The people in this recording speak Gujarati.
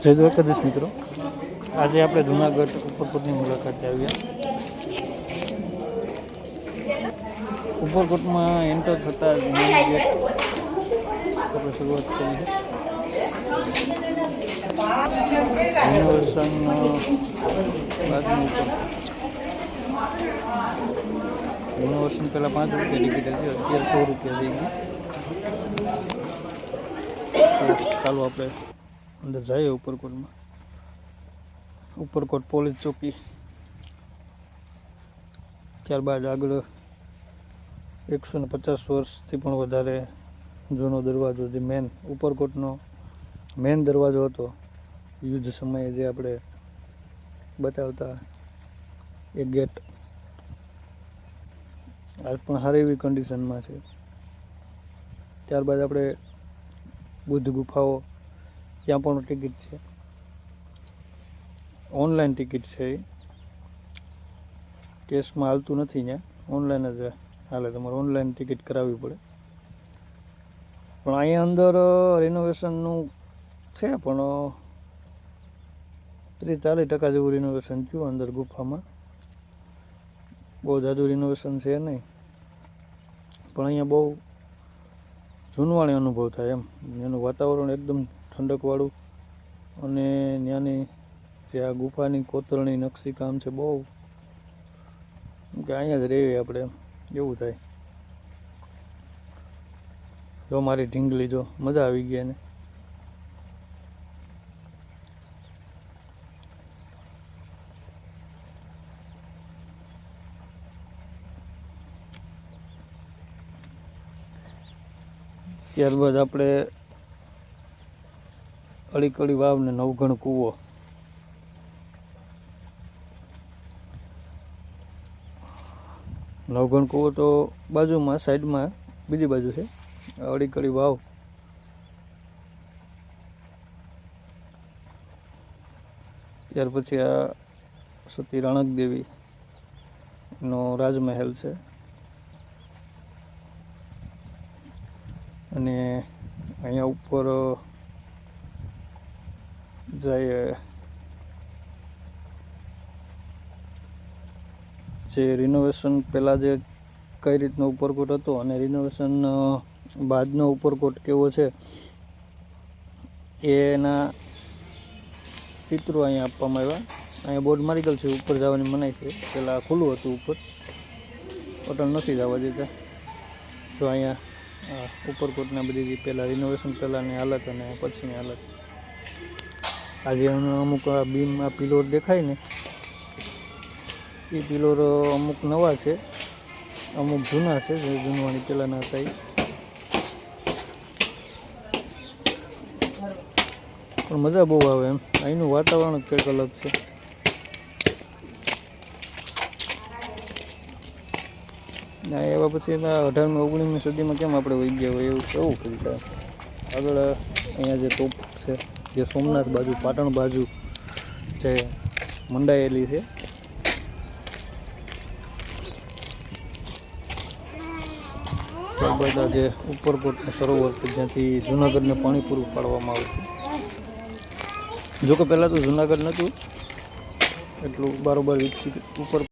જય દ્વારકાધીશ મિત્રો, આજે આપણે જુનાગઢ ઉપરકોટની મુલાકાતે આવ્યા. ઉપરકોટમાં એન્ટર થતાં જ આપણે શરૂઆત કરી છે. રિનોવેશન રિનોવેશન પહેલાં 5 રૂપિયા ટિકિટ હતી, અત્યારે 100 રૂપિયા થઈ ગઈ. ચાલો આપણે અંદર જઈએ ઉપરકોટમાં. ઉપરકોટ પોલીસ ચોકી, ત્યારબાદ આગળ 150 વર્ષથી પણ વધારે જૂનો દરવાજો, જે મેન ઉપરકોટનો મેન દરવાજો હતો યુદ્ધ સમયે, જે આપણે બતાવતા એ ગેટ આજ પણ સારી એવી કન્ડિશનમાં છે. ત્યારબાદ આપણે બુદ્ધ ગુફાઓ, ત્યાં પણ ટિકિટ છે, ઓનલાઈન ટિકિટ છે. કેશમાં હાલતું નથી, ત્યાં ઓનલાઈન જ હાલે, તમારે ઓનલાઈન ટિકિટ કરાવવી પડે. પણ અહીંયા અંદર રિનોવેશનનું છે, પણ 30-40% જેવું રિનોવેશન થયું અંદર ગુફામાં. બહુ જાજુ રિનોવેશન છે નહીં, પણ અહીંયા બહુ જૂનવાણી અનુભવ થાય એમ. એનું વાતાવરણ એકદમ ઠંડકવાળું, અને ત્યાંની જે આ ગુફાની કોતરણી નકશીકામ છે, બહુ કે અહીંયા જ રહેવી આપણે એમ એવું થાય. જો મારી ઢીંગલી, જો મજા આવી ગઈ એને. ત્યારબાદ આપણે અડીકડી વાવ ને નવઘણ કૂવો. નવઘણ કૂવો તો બાજુમાં, સાઈડમાં બીજી બાજુ છે. અડીકડી વાવ, ત્યાર પછી આ સતી રાણક દેવીનો રાજમહેલ છે. અને અહીંયા ઉપર જઈએ, જે રિનોવેશન પહેલાં જે કઈ રીતનો ઉપરકોટ હતો અને રિનોવેશન બાદનો ઉપરકોટ કેવો છે, એના ચિત્રો અહીંયા આપવામાં આવ્યા. અહીંયા બોર્ડ મારી ગયેલ છે, ઉપર જવાની મનાઈ છે. પહેલાં ખુલ્લું હતું, ઉપર હોટલ નથી જવા દેતા. જો અહીંયા ઉપરકોટના બધી પહેલાં રિનોવેશન પહેલાંની હાલત અને પછીની હાલત. આજે અમુક આ બીમ, આ પિલોર દેખાય ને, એ પિલોર અમુક નવા છે, અમુક જૂના છે, જે જૂનવાણી પહેલાંના હતા એ. પણ મજા બહુ આવે એમ, અહીંનું વાતાવરણ જ કંઈક અલગ છે. એવા પછી 18મી-19મી સદીમાં કેમ આપણે વહી ગયા હોય એવું કેવું કરી થાય. આગળ અહીંયા જે તોપ છે, જે સોમનાથ બાજુ, પાટણ બાજુ જે મંડાયેલી છે. ત્યારબાદ જે ઉપરકોટનું સરોવર, જ્યાંથી જૂનાગઢને પાણી પૂરું પાડવામાં આવે છે. જોકે પહેલાં તો જૂનાગઢ નહોતું એટલું બરાબર વિકસિત. ઉપર